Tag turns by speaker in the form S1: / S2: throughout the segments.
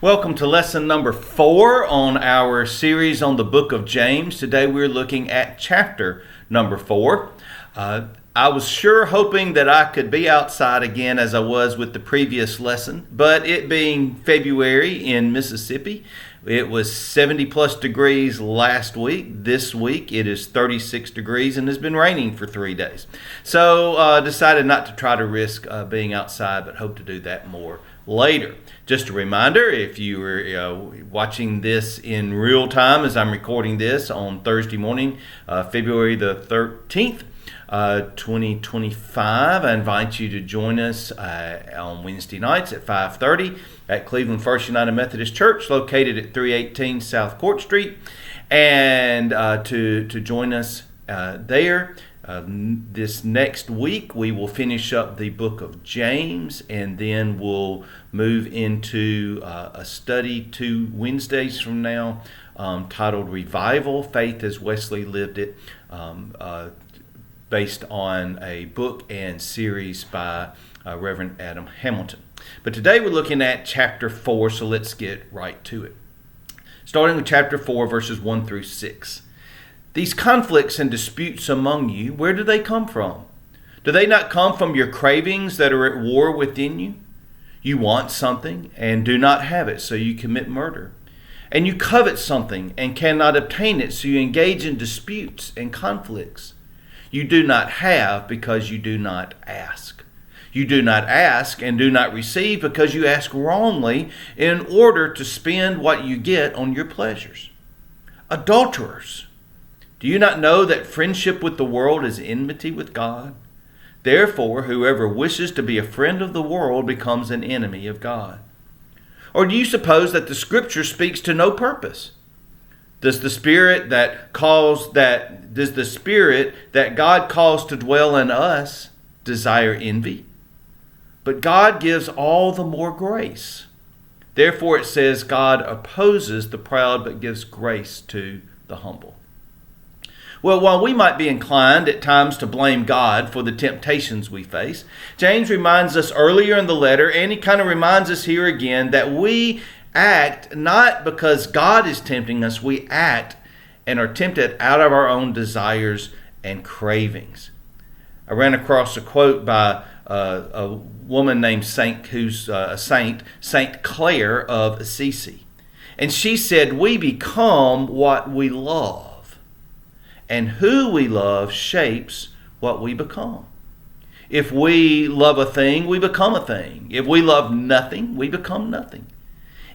S1: Welcome to lesson number 4 on our series on the book of James. Today we're looking at chapter number 4. I was sure hoping that I could be outside again as I was with the previous lesson, but it being February in Mississippi, it was 70 plus degrees last week. This week it is 36 degrees and has been raining for 3 days. So decided not to try to risk being outside, but hope to do that more later. Just a reminder, if you were watching this in real time as I'm recording this on Thursday morning, February the 13th, 2025, I invite you to join us on Wednesday nights at 5:30 at Cleveland First United Methodist Church, located at 318 South Court Street, and to join us there. This next week we will finish up the book of James, and then we'll move into a study 2 Wednesdays from now titled Revival, Faith as Wesley Lived It, based on a book and series by Reverend Adam Hamilton. But today we're looking at chapter 4, so let's get right to it. Starting with chapter 4, verses 1 through 6. These conflicts and disputes among you, where do they come from? Do they not come from your cravings that are at war within you? You want something and do not have it, so you commit murder. And you covet something and cannot obtain it, so you engage in disputes and conflicts. You do not have because you do not ask. You do not ask and do not receive because you ask wrongly in order to spend what you get on your pleasures. Adulterers! Do you not know that friendship with the world is enmity with God? Therefore, whoever wishes to be a friend of the world becomes an enemy of God. Or do you suppose that the Scripture speaks to no purpose? Does the Spirit that God calls to dwell in us desire envy? But God gives all the more grace. Therefore it says, God opposes the proud but gives grace to the humble. Well, while we might be inclined at times to blame God for the temptations we face, James reminds us earlier in the letter, and he kind of reminds us here again, that we act not because God is tempting us, we act and are tempted out of our own desires and cravings. I ran across a quote by a woman named Saint Clare of Assisi. And she said, we become what we love. And who we love shapes what we become. If we love a thing, we become a thing. If we love nothing, we become nothing.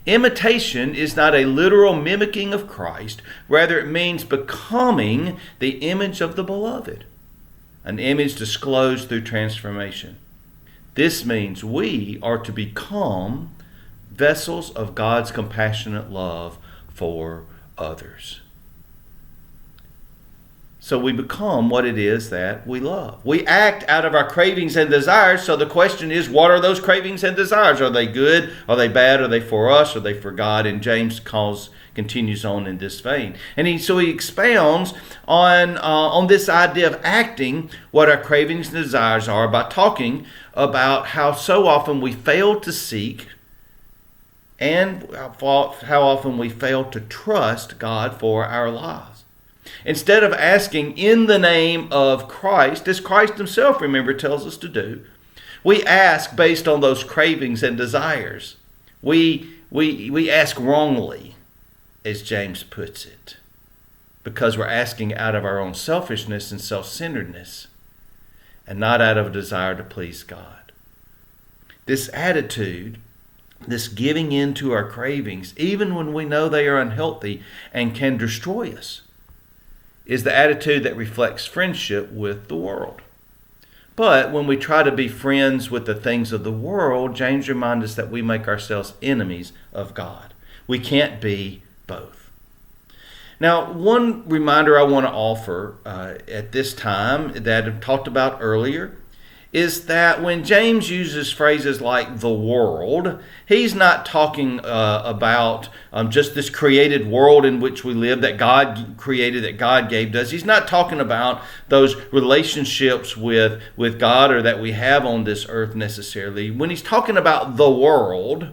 S1: Imitation is not a literal mimicking of Christ. Rather, it means becoming the image of the beloved. An image disclosed through transformation. This means we are to become vessels of God's compassionate love for others. So we become what it is that we love. We act out of our cravings and desires. So the question is, what are those cravings and desires? Are they good? Are they bad? Are they for us? Are they for God? And James continues on in this vein. And he expounds on this idea of acting what our cravings and desires are by talking about how so often we fail to seek and how often we fail to trust God for our lives. Instead of asking in the name of Christ, as Christ himself, remember, tells us to do, we ask based on those cravings and desires. We ask wrongly, as James puts it, because we're asking out of our own selfishness and self-centeredness and not out of a desire to please God. This attitude, this giving in to our cravings, even when we know they are unhealthy and can destroy us, is the attitude that reflects friendship with the world. But when we try to be friends with the things of the world, James reminds us that we make ourselves enemies of God. We can't be both. Now, one reminder I want to offer at this time that I've talked about earlier is that when James uses phrases like the world, he's not talking about just this created world in which we live that God created, that God gave us. He's not talking about those relationships with God or that we have on this earth necessarily. When he's talking about the world,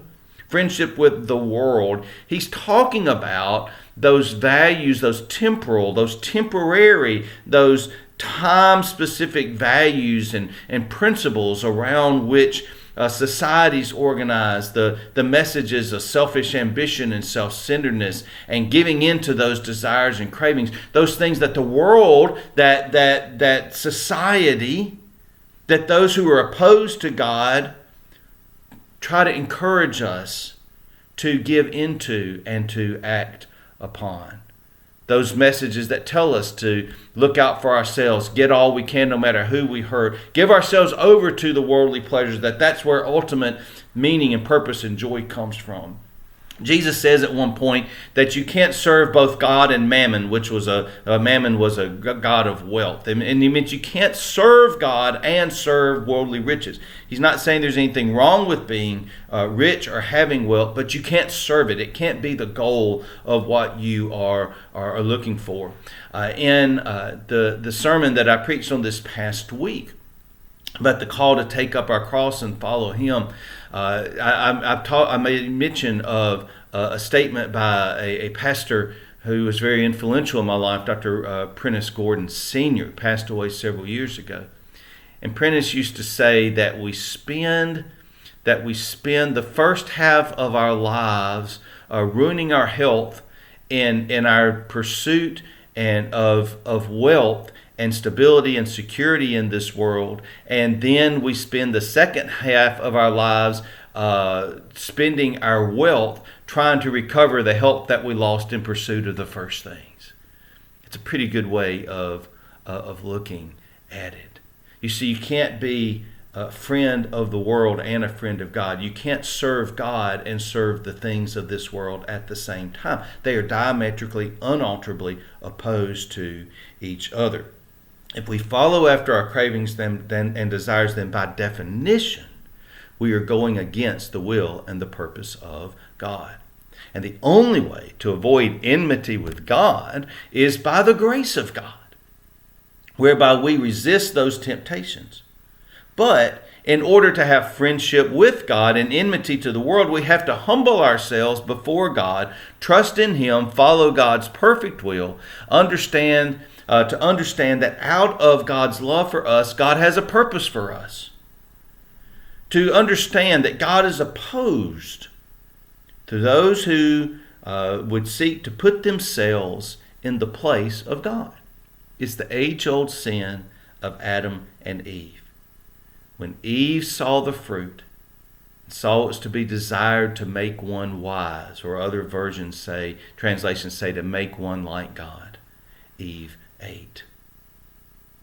S1: friendship with the world. He's talking about those values, those temporal, those temporary, those time-specific values and principles around which societies organize, the messages of selfish ambition and self-centeredness and giving in to those desires and cravings, those things that the world, that society, that those who are opposed to God try to encourage us to give into and to act upon. Those messages that tell us to look out for ourselves, get all we can no matter who we hurt, give ourselves over to the worldly pleasures, that's where ultimate meaning and purpose and joy comes from. Jesus says at one point that you can't serve both God and mammon, which was mammon was a god of wealth. And he meant you can't serve God and serve worldly riches. He's not saying there's anything wrong with being rich or having wealth, but you can't serve it. It can't be the goal of what you are looking for. In the sermon that I preached on this past week about the call to take up our cross and follow Him, I made mention of a statement by a pastor who was very influential in my life, Dr. Prentice Gordon Sr., passed away several years ago. And Prentice used to say that we spend the first half of our lives ruining our health in our pursuit and of wealth and stability and security in this world, and then we spend the second half of our lives spending our wealth trying to recover the health that we lost in pursuit of the first things. It's a pretty good way of looking at it. You see, you can't be a friend of the world and a friend of God. You can't serve God and serve the things of this world at the same time. They are diametrically, unalterably opposed to each other. If we follow after our cravings and desires, then by definition, we are going against the will and the purpose of God. And the only way to avoid enmity with God is by the grace of God, whereby we resist those temptations. But in order to have friendship with God and enmity to the world, we have to humble ourselves before God, trust in Him, follow God's perfect will, understand that out of God's love for us, God has a purpose for us. To understand that God is opposed to those who would seek to put themselves in the place of God. It's the age-old sin of Adam and Eve. When Eve saw the fruit, saw it was to be desired to make one wise, or other translations say to make one like God, Eve ate.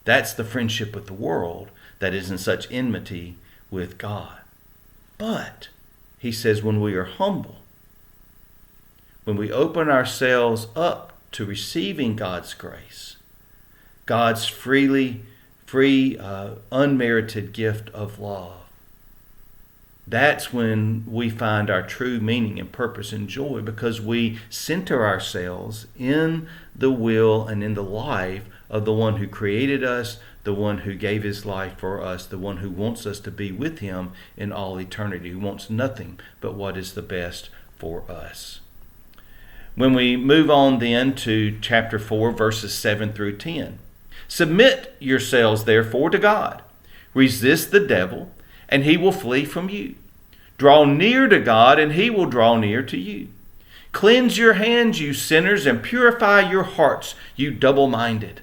S1: That's the friendship with the world that is in such enmity with God. But, he says, when we are humble, when we open ourselves up to receiving God's grace, God's free, unmerited gift of love, that's when we find our true meaning and purpose and joy, because we center ourselves in the will and in the life of the one who created us, the one who gave His life for us, the one who wants us to be with Him in all eternity, who wants nothing but what is the best for us. When we move on then to chapter 4, verses 7 through 10. Submit yourselves therefore to God. Resist the devil, and he will flee from you. Draw near to God, and He will draw near to you. Cleanse your hands, you sinners, and purify your hearts, you double-minded.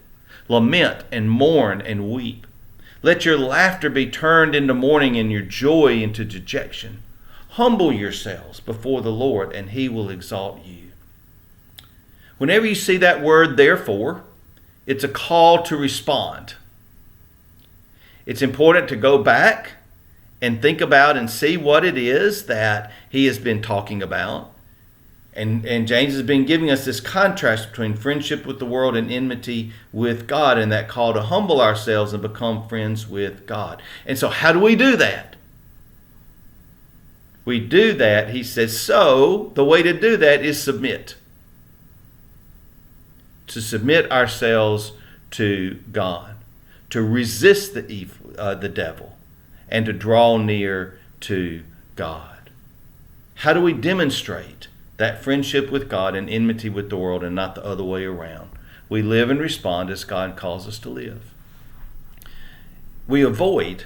S1: Lament and mourn and weep. Let your laughter be turned into mourning and your joy into dejection. Humble yourselves before the Lord, and He will exalt you. Whenever you see that word, therefore, it's a call to respond. It's important to go back and think about and see what it is that he has been talking about. And James has been giving us this contrast between friendship with the world and enmity with God, and that call to humble ourselves and become friends with God. And so how do we do that? We do that, he says, so the way to do that is submit. To submit ourselves to God, to resist the devil, and to draw near to God. How do we demonstrate that friendship with God and enmity with the world and not the other way around? We live and respond as God calls us to live. We avoid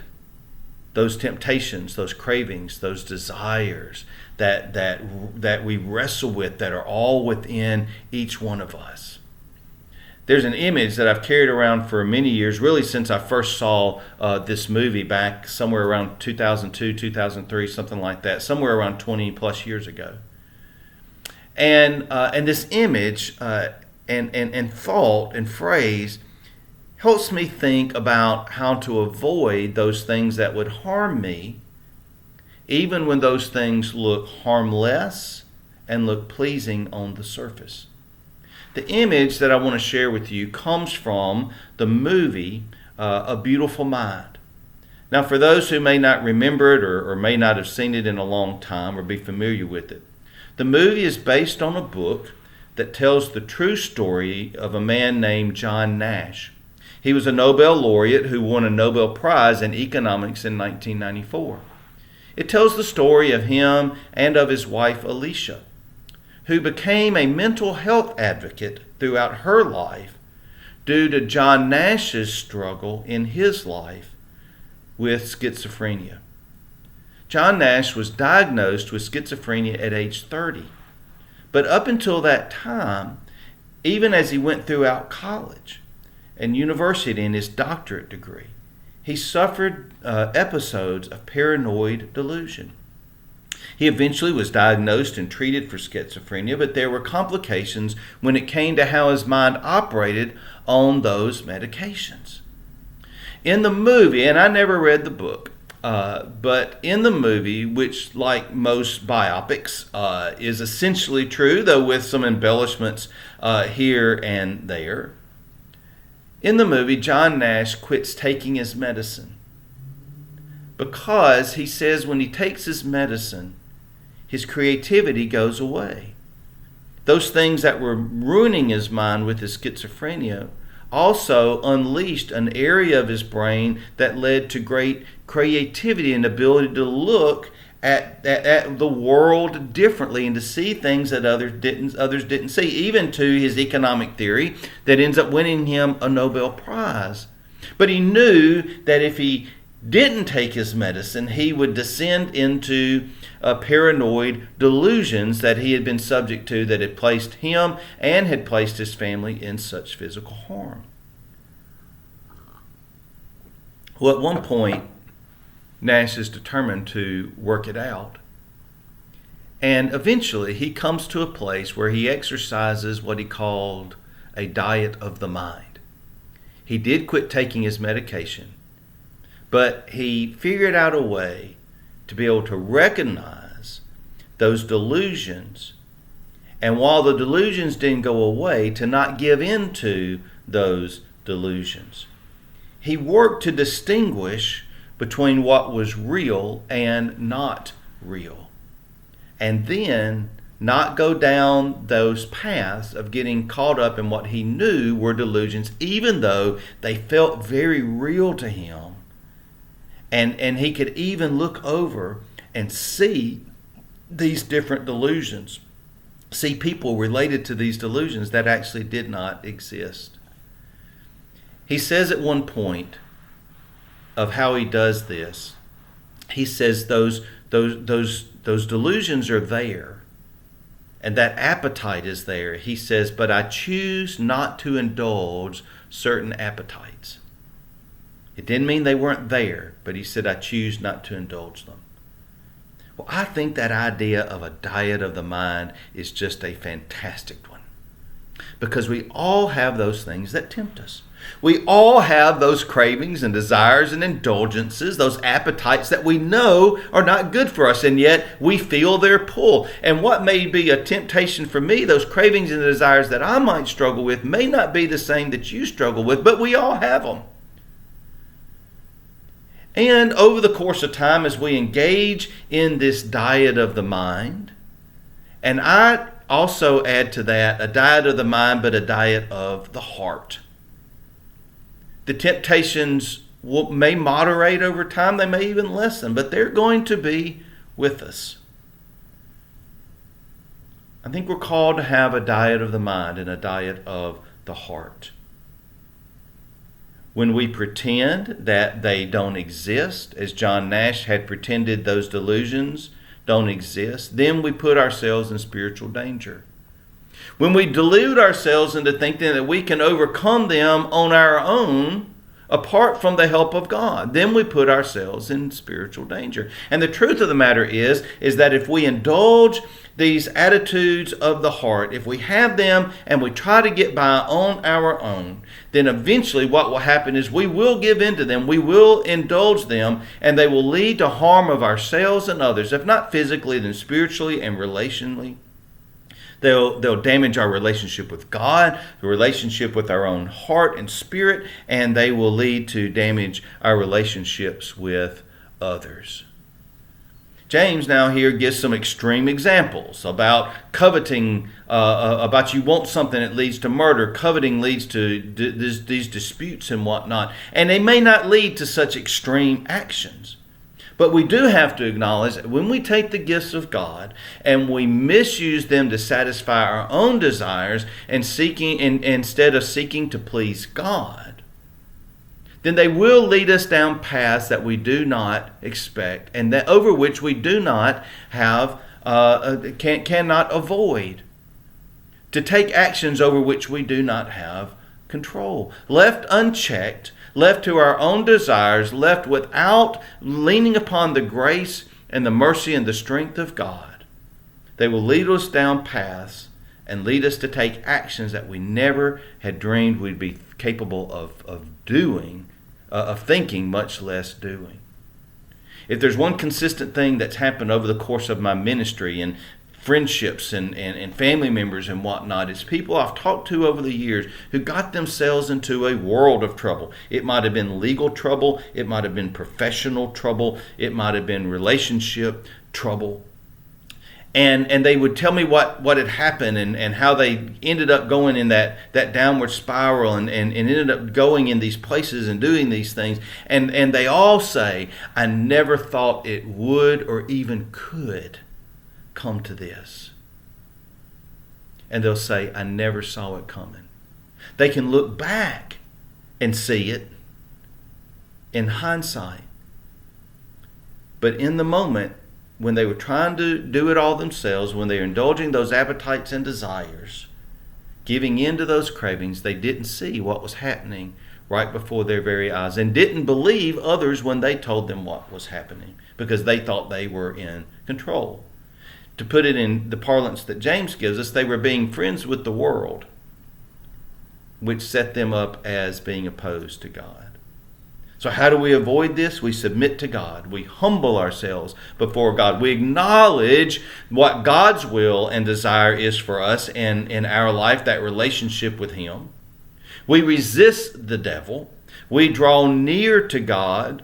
S1: those temptations, those cravings, those desires that we wrestle with, that are all within each one of us. There's an image that I've carried around for many years, really since I first saw this movie back somewhere around 2002, 2003, something like that, somewhere around 20 plus years ago. And this image and thought and phrase helps me think about how to avoid those things that would harm me, even when those things look harmless and look pleasing on the surface. The image that I want to share with you comes from the movie A Beautiful Mind. Now, for those who may not remember it or may not have seen it in a long time or be familiar with it, the movie is based on a book that tells the true story of a man named John Nash. He was a Nobel laureate who won a Nobel Prize in economics in 1994. It tells the story of him and of his wife, Alicia, who became a mental health advocate throughout her life due to John Nash's struggle in his life with schizophrenia. John Nash was diagnosed with schizophrenia at age 30. But up until that time, even as he went throughout college and university and his doctorate degree, he suffered episodes of paranoid delusion. He eventually was diagnosed and treated for schizophrenia, but there were complications when it came to how his mind operated on those medications. In the movie, and I never read the book, but in the movie, which like most biopics is essentially true, though with some embellishments here and there, in the movie, John Nash quits taking his medicine because he says when he takes his medicine, his creativity goes away. Those things that were ruining his mind with his schizophrenia also unleashed an area of his brain that led to great creativity and ability to look at the world differently and to see things that others didn't see, even to his economic theory that ends up winning him a Nobel Prize. But he knew that if he didn't take his medicine, he would descend into paranoid delusions that he had been subject to that had placed him and had placed his family in such physical harm. Well, at one point, Nash is determined to work it out. And eventually, he comes to a place where he exercises what he called a diet of the mind. He did quit taking his medication, but he figured out a way to be able to recognize those delusions, and while the delusions didn't go away, to not give in to those delusions. He worked to distinguish between what was real and not real, and then not go down those paths of getting caught up in what he knew were delusions, even though they felt very real to him. And he could even look over and see these different delusions, see people related to these delusions that actually did not exist. He says at one point of how he does this, he says those delusions are there, and that appetite is there. He says, but I choose not to indulge certain appetites. It didn't mean they weren't there, but he said, I choose not to indulge them. Well, I think that idea of a diet of the mind is just a fantastic one, because we all have those things that tempt us. We all have those cravings and desires and indulgences, those appetites that we know are not good for us, and yet we feel their pull. And what may be a temptation for me, those cravings and desires that I might struggle with, may not be the same that you struggle with, but we all have them. And over the course of time, as we engage in this diet of the mind, and I also add to that a diet of the mind, but a diet of the heart. The temptations may moderate over time, they may even lessen, but they're going to be with us. I think we're called to have a diet of the mind and a diet of the heart. When we pretend that they don't exist, as John Nash had pretended those delusions don't exist, then we put ourselves in spiritual danger. When we delude ourselves into thinking that we can overcome them on our own, apart from the help of God, then we put ourselves in spiritual danger. And the truth of the matter is that if we indulge these attitudes of the heart, if we have them and we try to get by on our own, then eventually what will happen is we will give in to them, we will indulge them, and they will lead to harm of ourselves and others, if not physically, then spiritually and relationally. They'll damage our relationship with God, the relationship with our own heart and spirit, and they will lead to damage our relationships with others. James now here gives some extreme examples about coveting, about you want something that leads to murder. Coveting leads to these disputes and whatnot. And they may not lead to such extreme actions. But we do have to acknowledge that when we take the gifts of God and we misuse them to satisfy our own desires instead of seeking to please God, then they will lead us down paths that we do not expect and that over which we do not have cannot avoid. To take actions over which we do not have control. Left unchecked, left to our own desires, left without leaning upon the grace and the mercy and the strength of God, they will lead us down paths and lead us to take actions that we never had dreamed we'd be capable of doing, of thinking, much less doing. If there's one consistent thing that's happened over the course of my ministry and friendships and family members and whatnot, it's people I've talked to over the years who got themselves into a world of trouble. It might have been legal trouble, it might have been professional trouble, it might have been relationship trouble. And they would tell me what had happened and how they ended up going in that downward spiral and ended up going in these places and doing these things. And they all say, I never thought it would or even could come to this. And they'll say, I never saw it coming. They can look back and see it in hindsight. But in the moment, when they were trying to do it all themselves, when they were indulging those appetites and desires, giving in to those cravings, they didn't see what was happening right before their very eyes and didn't believe others when they told them what was happening because they thought they were in control. To put it in the parlance that James gives us, they were being friends with the world, which set them up as being opposed to God. So how do we avoid this? We submit to God. We humble ourselves before God. We acknowledge what God's will and desire is for us in our life, that relationship with Him. We resist the devil. We draw near to God,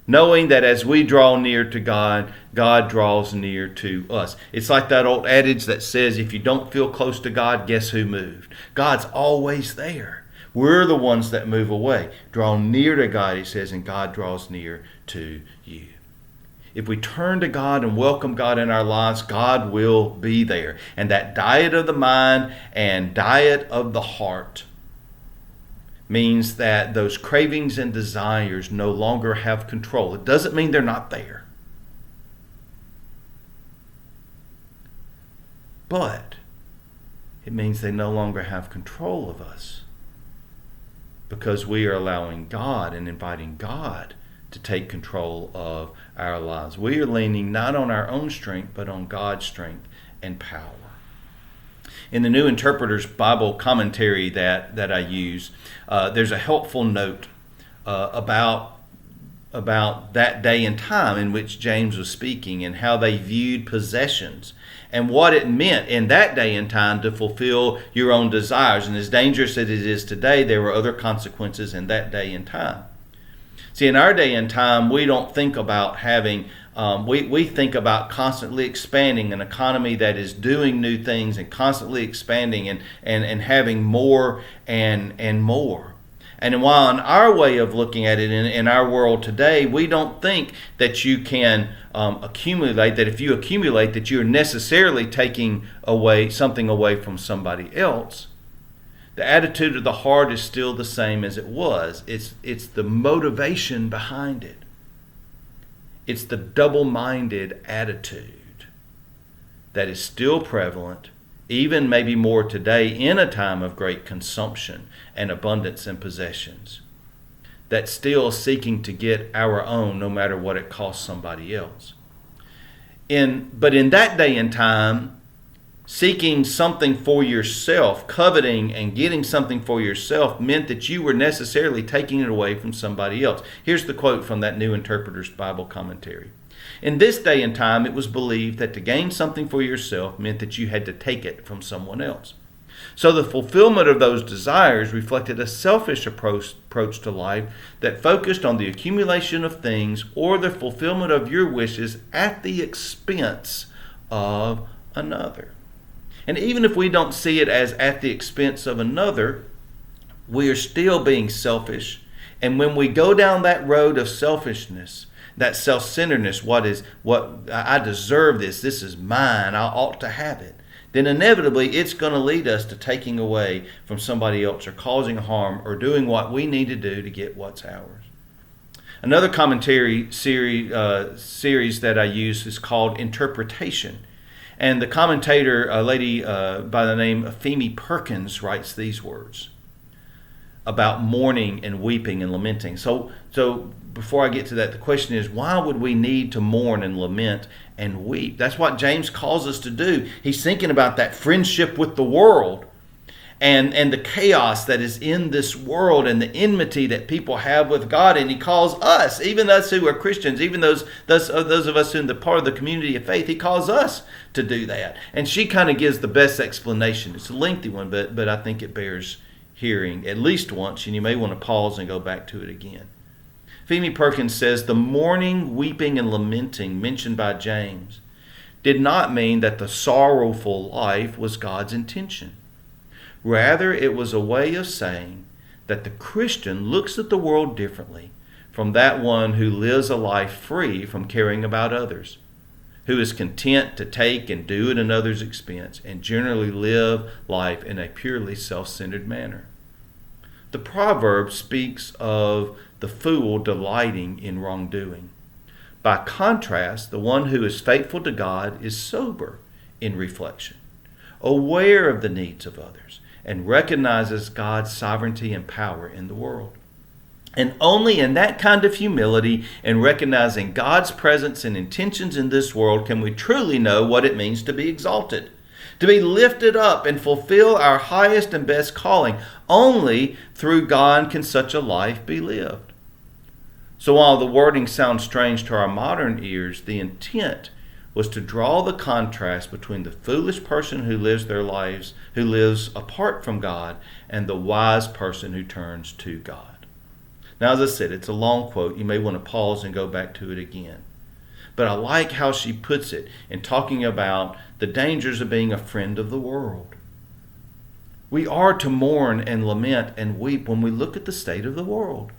S1: knowing that as we draw near to God, God draws near to us. It's like that old adage that says, if you don't feel close to God, guess who moved? God's always there. We're the ones that move away. Draw near to God, he says, and God draws near to you. If we turn to God and welcome God in our lives, God will be there. And that diet of the mind and diet of the heart means that those cravings and desires no longer have control. It doesn't mean they're not there. But it means they no longer have control of us because we are allowing God and inviting God to take control of our lives. We are leaning not on our own strength, but on God's strength and power. In the New Interpreter's Bible commentary that I use, there's a helpful note about that day and time in which James was speaking and how they viewed possessions and what it meant in that day and time to fulfill your own desires. And as dangerous as it is today, there were other consequences in that day and time. See, in our day and time, we don't think about having, we think about constantly expanding an economy that is doing new things and constantly expanding and having more and more. And while in our way of looking at it in our world today, we don't think that you can accumulate, that if you accumulate that you're necessarily taking away something away from somebody else. The attitude of the heart is still the same as it was. It's the motivation behind it. It's the double-minded attitude that is still prevalent, even maybe more today in a time of great consumption and abundance in possessions, that's still seeking to get our own no matter what it costs somebody else. But in that day and time, seeking something for yourself, coveting and getting something for yourself meant that you were necessarily taking it away from somebody else. Here's the quote from that New Interpreter's Bible Commentary. In this day and time, it was believed that to gain something for yourself meant that you had to take it from someone else. So the fulfillment of those desires reflected a selfish approach to life that focused on the accumulation of things or the fulfillment of your wishes at the expense of another. And even if we don't see it as at the expense of another, we are still being selfish. And when we go down that road of selfishness, that self-centeredness, what I deserve this is mine, I ought to have it, then inevitably it's going to lead us to taking away from somebody else or causing harm or doing what we need to do to get what's ours. Another commentary series that I use is called Interpretation. And the commentator, a lady by the name of Pheme Perkins, writes these words about mourning and weeping and lamenting. So before I get to that, the question is, why would we need to mourn and lament and weep? That's what James calls us to do. He's thinking about that friendship with the world and the chaos that is in this world and the enmity that people have with God. And he calls us, even us who are Christians, even those of us in the part of the community of faith, he calls us to do that. And she kind of gives the best explanation. It's a lengthy one, but I think it bears hearing at least once, and you may want to pause and go back to it again. Pheme Perkins says, the mourning, weeping, and lamenting mentioned by James did not mean that the sorrowful life was God's intention. Rather, it was a way of saying that the Christian looks at the world differently from that one who lives a life free from caring about others, who is content to take and do at another's expense and generally live life in a purely self-centered manner. The proverb speaks of the fool delighting in wrongdoing. By contrast, the one who is faithful to God is sober in reflection, aware of the needs of others, and recognizes God's sovereignty and power in the world. And only in that kind of humility and recognizing God's presence and intentions in this world can we truly know what it means to be exalted, to be lifted up and fulfill our highest and best calling. Only through God can such a life be lived. So while the wording sounds strange to our modern ears, the intent was to draw the contrast between the foolish person who lives apart from God and the wise person who turns to God. Now, as I said, it's a long quote. You may want to pause and go back to it again. But I like how she puts it in talking about the dangers of being a friend of the world. We are to mourn and lament and weep when we look at the state of the world.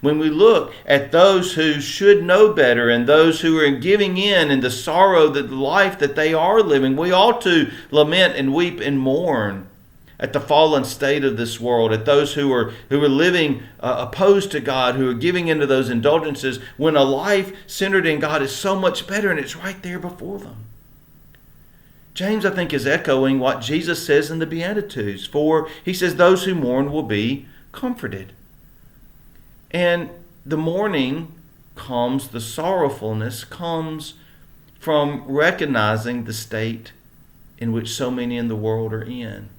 S1: When we look at those who should know better and those who are giving in the sorrow, the life that they are living, we ought to lament and weep and mourn at the fallen state of this world, at those who are living opposed to God, who are giving into those indulgences, when a life centered in God is so much better and it's right there before them. James, I think, is echoing what Jesus says in the Beatitudes, for he says those who mourn will be comforted. And the mourning comes, the sorrowfulness comes from recognizing the state in which so many in the world are in.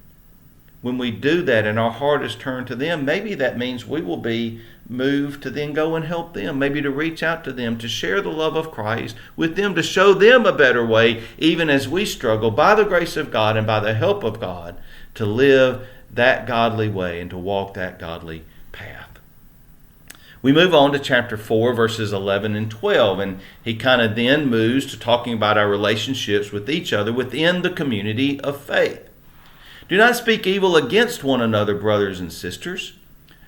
S1: When we do that and our heart is turned to them, maybe that means we will be moved to then go and help them, maybe to reach out to them, to share the love of Christ with them, to show them a better way, even as we struggle by the grace of God and by the help of God to live that godly way and to walk that godly path. We move on to chapter 4, verses 11 and 12, and he kind of then moves to talking about our relationships with each other within the community of faith. Do not speak evil against one another, brothers and sisters.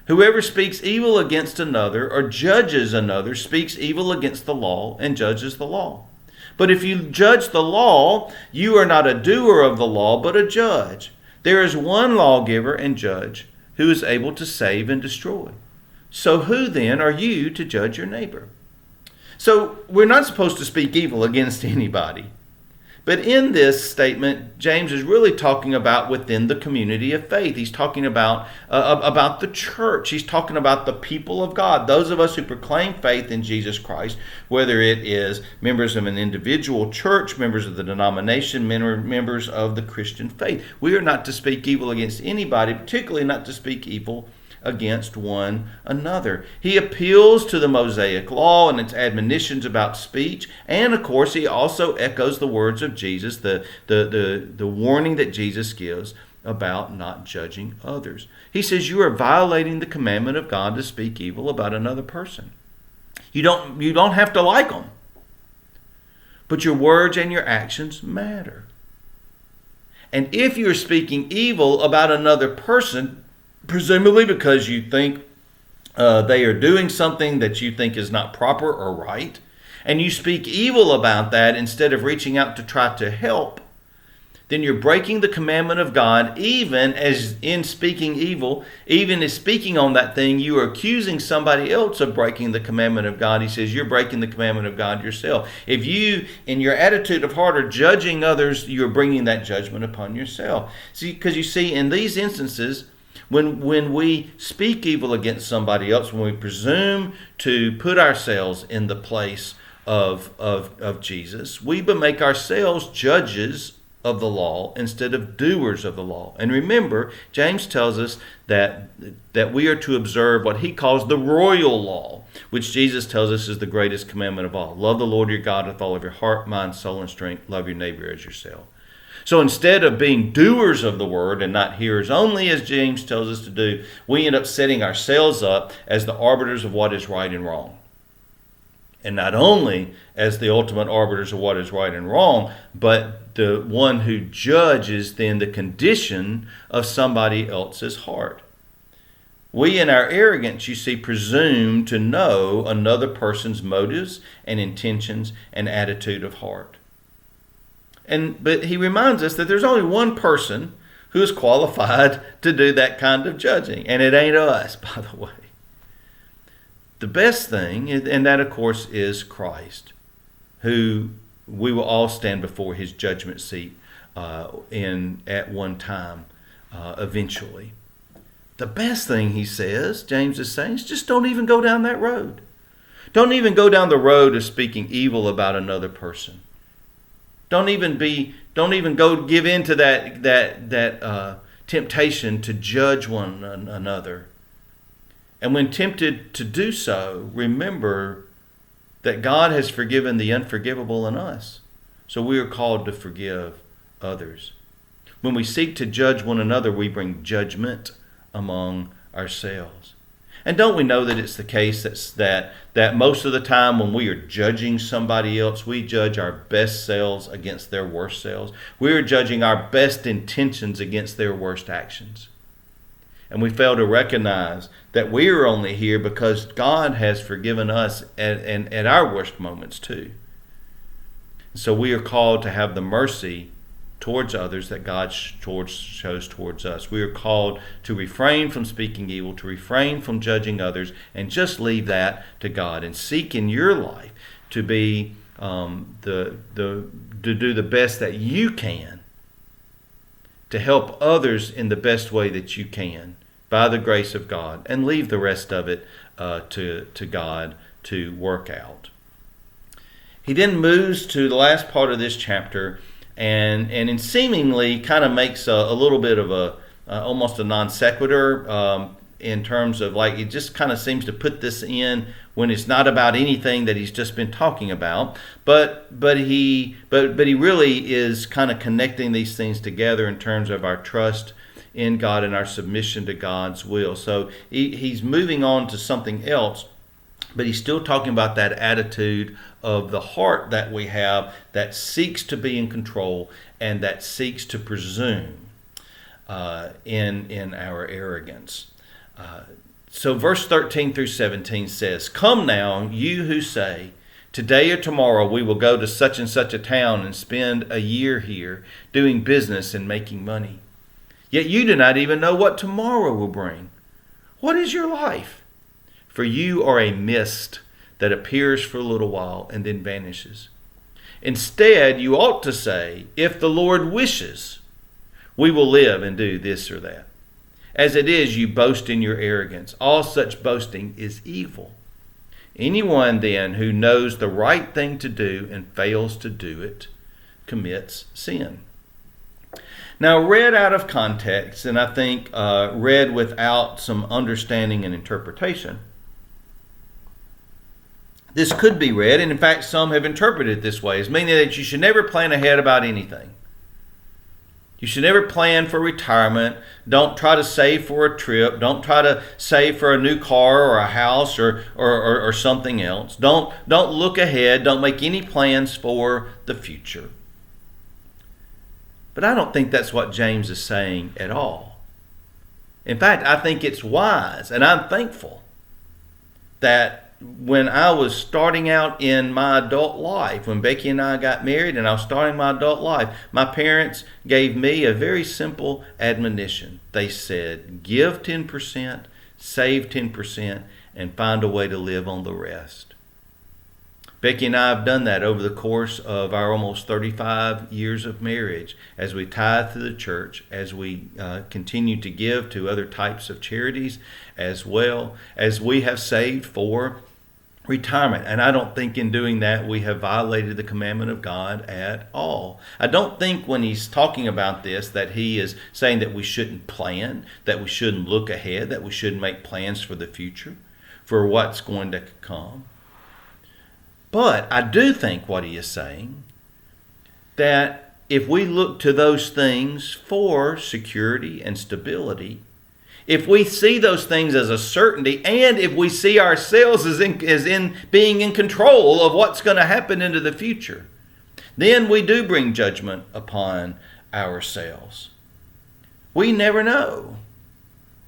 S1: Whoever speaks evil against another or judges another speaks evil against the law and judges the law. But if you judge the law, you are not a doer of the law, but a judge. There is one lawgiver and judge who is able to save and destroy. So who then are you to judge your neighbor? So we're not supposed to speak evil against anybody. But in this statement, James is really talking about within the community of faith. He's talking about the church. He's talking about the people of God, those of us who proclaim faith in Jesus Christ, whether it is members of an individual church, members of the denomination, members of the Christian faith. We are not to speak evil against anybody, particularly not to speak evil against one another. He appeals to the Mosaic law and its admonitions about speech, and of course he also echoes the words of Jesus, the warning that Jesus gives about not judging others. He says you are violating the commandment of God to speak evil about another person. You don't have to like them, but your words and your actions matter. And if you're speaking evil about another person, presumably because you think they are doing something that you think is not proper or right, and you speak evil about that instead of reaching out to try to help, then you're breaking the commandment of God. Even as in speaking evil, even as speaking on that thing, you are accusing somebody else of breaking the commandment of God. He says you're breaking the commandment of God yourself. If you, in your attitude of heart, are judging others, you're bringing that judgment upon yourself. See, because you see, in these instances, when we speak evil against somebody else, when we presume to put ourselves in the place of Jesus, we make ourselves judges of the law instead of doers of the law. And remember, James tells us that we are to observe what he calls the royal law, which Jesus tells us is the greatest commandment of all. Love the Lord your God with all of your heart, mind, soul, and strength. Love your neighbor as yourself. So instead of being doers of the word and not hearers only, as James tells us to do, we end up setting ourselves up as the arbiters of what is right and wrong. And not only as the ultimate arbiters of what is right and wrong, but the one who judges then the condition of somebody else's heart. We in our arrogance, you see, presume to know another person's motives and intentions and attitude of heart. But he reminds us that there's only one person who is qualified to do that kind of judging, and it ain't us, by the way. The best thing, and that of course is Christ, who we will all stand before his judgment seat at one time eventually. The best thing, he says, James is saying, is just don't even go down that road. Don't even go down the road of speaking evil about another person. Don't even go give in to that temptation to judge one another. And when tempted to do so, remember that God has forgiven the unforgivable in us. So we are called to forgive others. When we seek to judge one another, we bring judgment among ourselves. And don't we know that it's the case that most of the time when we are judging somebody else, we judge our best selves against their worst selves. We are judging our best intentions against their worst actions. And we fail to recognize that we are only here because God has forgiven us at our worst moments too. So we are called to have the mercy towards others that God shows towards us. We are called to refrain from speaking evil, to refrain from judging others, and just leave that to God and seek in your life to be to do the best that you can to help others in the best way that you can by the grace of God, and leave the rest of it to God to work out. He then moves to the last part of this chapter, and in seemingly kind of makes a little bit of almost a non sequitur in terms of, like, it just kind of seems to put this in when it's not about anything that he's just been talking about, but he really is kind of connecting these things together in terms of our trust in God and our submission to God's will. So he's moving on to something else, but he's still talking about that attitude of the heart that we have that seeks to be in control and that seeks to presume in our arrogance. So verse 13 through 17 says, "Come now, you who say, 'Today or tomorrow we will go to such and such a town and spend a year here, doing business and making money. Yet you do not even know what tomorrow will bring. What is your life? For you are a mist that appears for a little while and then vanishes. Instead, you ought to say, if the Lord wishes, we will live and do this or that. As it is, you boast in your arrogance. All such boasting is evil. Anyone then who knows the right thing to do and fails to do it commits sin." Now, read out of context, and I think read without some understanding and interpretation, this could be read, and in fact some have interpreted it this way, as meaning that you should never plan ahead about anything. You should never plan for retirement. Don't try to save for a trip. Don't try to save for a new car or a house or something else. Don't look ahead. Don't make any plans for the future. But I don't think that's what James is saying at all. In fact, I think it's wise, and I'm thankful that when I was starting out in my adult life, when Becky and I got married and I was starting my adult life, my parents gave me a very simple admonition. They said, give 10%, save 10%, and find a way to live on the rest. Becky and I have done that over the course of our almost 35 years of marriage, as we tithe to the church, as we continue to give to other types of charities, as well as we have saved for retirement. And I don't think in doing that we have violated the commandment of God at all. I don't think when he's talking about this that he is saying that we shouldn't plan, that we shouldn't look ahead, that we shouldn't make plans for the future, for what's going to come. But I do think what he is saying, that if we look to those things for security and stability, if we see those things as a certainty, and if we see ourselves as in being in control of what's going to happen into the future, then we do bring judgment upon ourselves. We never know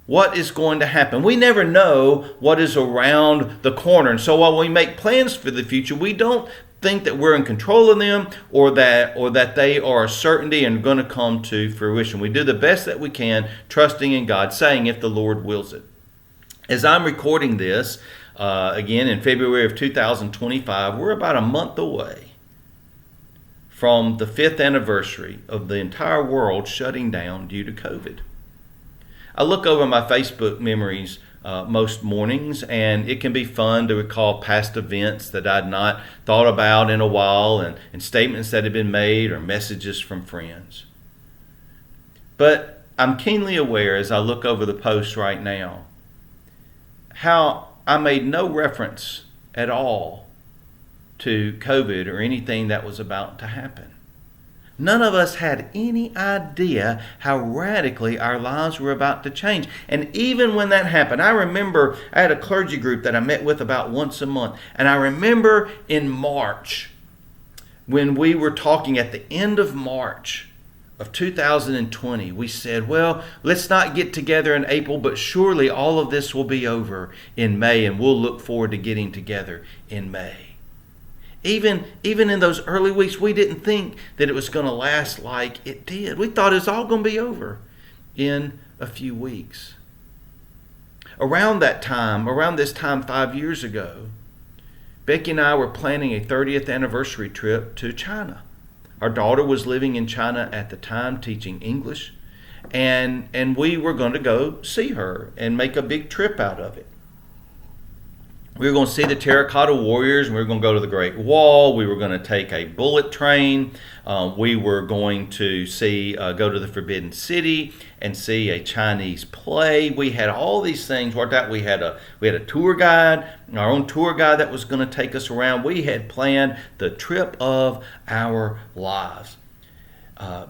S1: what is going to happen. We never know what is around the corner. And so while we make plans for the future, we don't think that we're in control of them or that they are a certainty and going to come to fruition. We do the best that we can, trusting in God, saying if the Lord wills it. As I'm recording this, again in February of 2025, we're about a month away from the 5th anniversary of the entire world shutting down due to COVID. I look over my Facebook memories most mornings, and it can be fun to recall past events that I'd not thought about in a while, and statements that had been made or messages from friends. But I'm keenly aware as I look over the posts right now how I made no reference at all to COVID or anything that was about to happen. None of us had any idea how radically our lives were about to change. And even when that happened, I remember I had a clergy group that I met with about once a month. And I remember in March, when we were talking at the end of March of 2020, we said, well, let's not get together in April, but surely all of this will be over in May, and we'll look forward to getting together in May. Even in those early weeks, we didn't think that it was going to last like it did. We thought it was all going to be over in a few weeks. Around this time 5 years ago, Becky and I were planning a 30th anniversary trip to China. Our daughter was living in China at the time, teaching English, and we were going to go see her and make a big trip out of it. We were going to see the Terracotta Warriors. We were going to go to the Great Wall. We were going to take a bullet train. We were going to go to the Forbidden City and see a Chinese play. We had all these things worked out. We had a tour guide, our own tour guide that was going to take us around. We had planned the trip of our lives.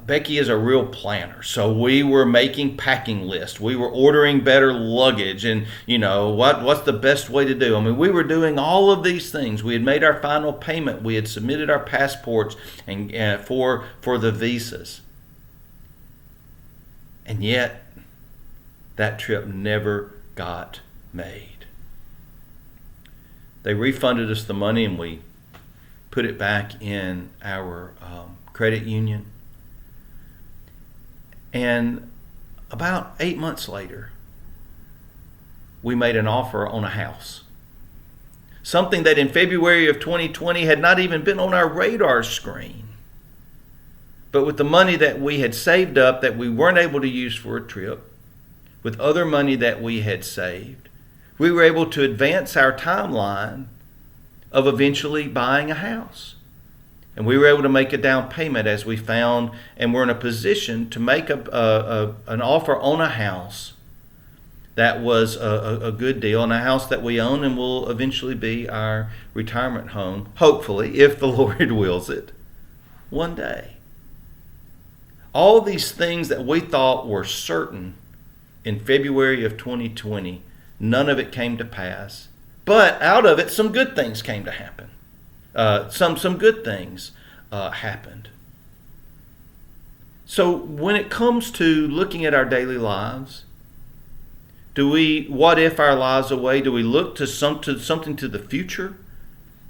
S1: Becky is a real planner, so we were making packing lists. We were ordering better luggage, and what's the best way to do. I mean, we were doing all of these things. We had made our final payment. We had submitted our passports and for the visas, and yet that trip never got made. They refunded us the money and we put it back in our credit union. And about 8 months later, we made an offer on a house. Something that in February of 2020 had not even been on our radar screen. But with the money that we had saved up that we weren't able to use for a trip, with other money that we had saved, we were able to advance our timeline of eventually buying a house. And we were able to make a down payment as we found, and we're in a position to make an offer on a house that was a good deal, and a house that we own and will eventually be our retirement home, hopefully, if the Lord wills it, one day. All these things that we thought were certain in February of 2020, none of it came to pass. But out of it, some good things came to happen. Some good things happened. So when it comes to looking at our daily lives, do we what if our lives away? Do we look to something to the future?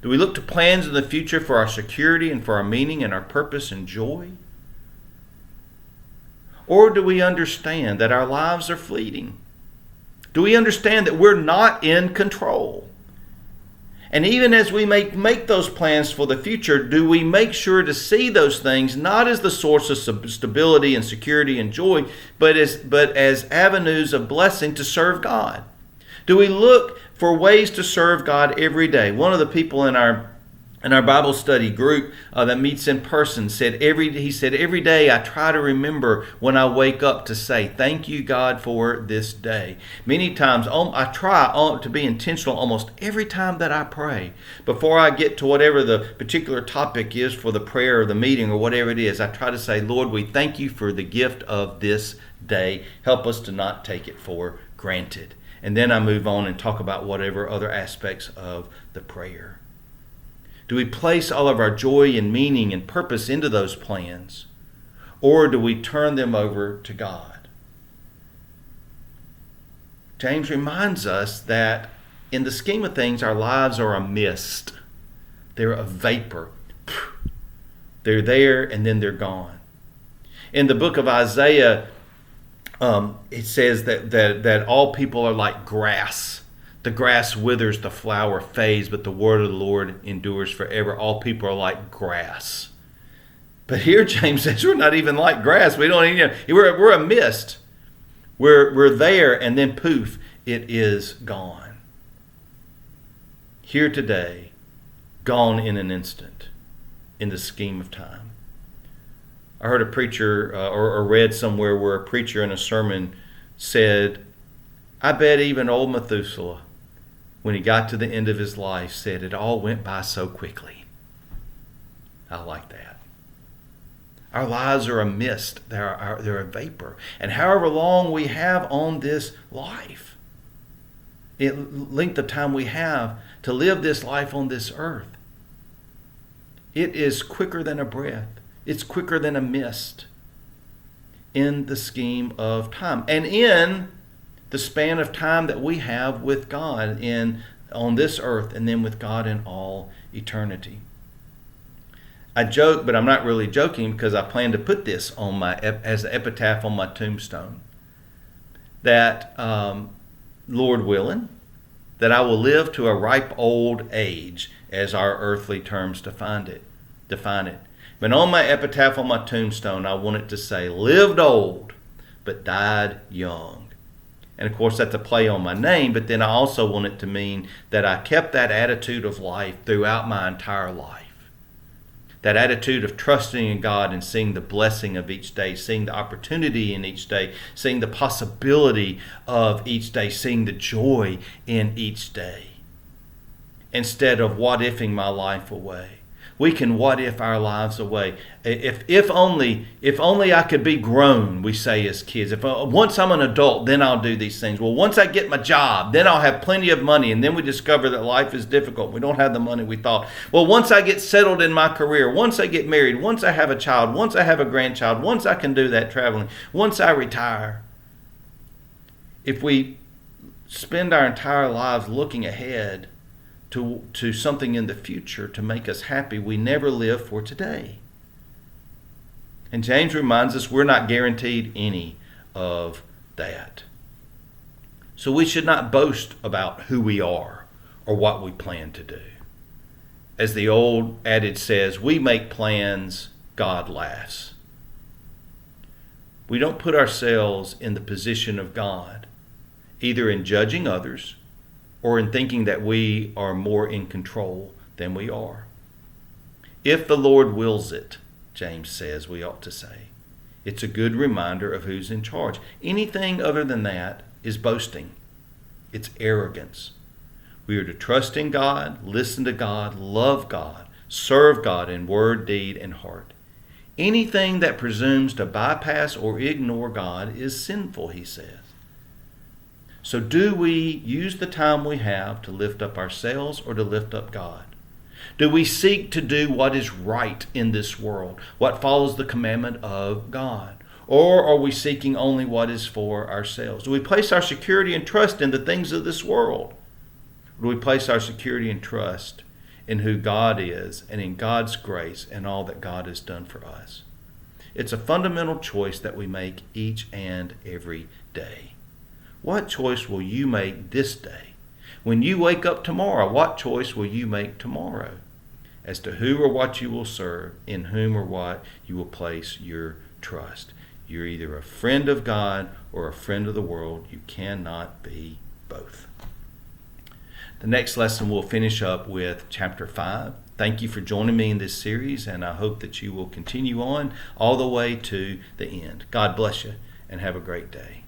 S1: Do we look to plans in the future for our security and for our meaning and our purpose and joy? Or do we understand that our lives are fleeting? Do we understand that we're not in control? And even as we make those plans for the future, do we make sure to see those things not as the source of stability and security and joy, but as avenues of blessing to serve God? Do we look for ways to serve God every day? One of the people in our Bible study group that meets in person said every day I try to remember when I wake up to say thank you God for this day. Many times I try to be intentional almost every time that I pray. Before I get to whatever the particular topic is for the prayer or the meeting or whatever it is, I try to say, Lord, we thank you for the gift of this day. Help us to not take it for granted. And then I move on and talk about whatever other aspects of the prayer. Do we place all of our joy and meaning and purpose into those plans? Or do we turn them over to God? James reminds us that in the scheme of things, our lives are a mist. They're a vapor. They're there and then they're gone. In the book of Isaiah, it says that all people are like grass. The grass withers, the flower fades, but the word of the Lord endures forever. All people are like grass. But here James says we're not even like grass. We're a mist. We're there and then poof, it is gone. Here today, gone in an instant in the scheme of time. I heard a preacher or read somewhere where a preacher in a sermon said, I bet even old Methuselah, when he got to the end of his life, said it all went by so quickly. I like that. Our lives are a mist. They're a vapor. And however long we have on this life, the length of time we have to live this life on this earth, it is quicker than a breath. It's quicker than a mist in the scheme of time. And in the span of time that we have with God on this earth and then with God in all eternity. I joke, but I'm not really joking because I plan to put this on as an epitaph on my tombstone. That, Lord willing, that I will live to a ripe old age, as our earthly terms define it. But on my epitaph on my tombstone, I want it to say, lived old, but died young. And of course, that's a play on my name, but then I also want it to mean that I kept that attitude of life throughout my entire life. That attitude of trusting in God and seeing the blessing of each day, seeing the opportunity in each day, seeing the possibility of each day, seeing the joy in each day. Instead of what-ifing my life away. We can what if our lives away. If only I could be grown, we say as kids. Once I'm an adult, then I'll do these things. Well, once I get my job, then I'll have plenty of money. And then we discover that life is difficult. We don't have the money we thought. Well, once I get settled in my career, once I get married, once I have a child, once I have a grandchild, once I can do that traveling, once I retire. If we spend our entire lives looking ahead to something in the future to make us happy. We never live for today. And James reminds us we're not guaranteed any of that. So we should not boast about who we are or what we plan to do. As the old adage says, we make plans, God laughs. We don't put ourselves in the position of God, either in judging others or in thinking that we are more in control than we are. If the Lord wills it, James says we ought to say. It's a good reminder of who's in charge. Anything other than that is boasting. It's arrogance. We are to trust in God, listen to God, love God, serve God in word, deed, and heart. Anything that presumes to bypass or ignore God is sinful, he says. So do we use the time we have to lift up ourselves or to lift up God? Do we seek to do what is right in this world, what follows the commandment of God? Or are we seeking only what is for ourselves? Do we place our security and trust in the things of this world? Or do we place our security and trust in who God is and in God's grace and all that God has done for us? It's a fundamental choice that we make each and every day. What choice will you make this day? When you wake up tomorrow, what choice will you make tomorrow as to who or what you will serve, in whom or what you will place your trust? You're either a friend of God or a friend of the world. You cannot be both. The next lesson we'll finish up with chapter 5. Thank you for joining me in this series, and I hope that you will continue on all the way to the end. God bless you, and have a great day.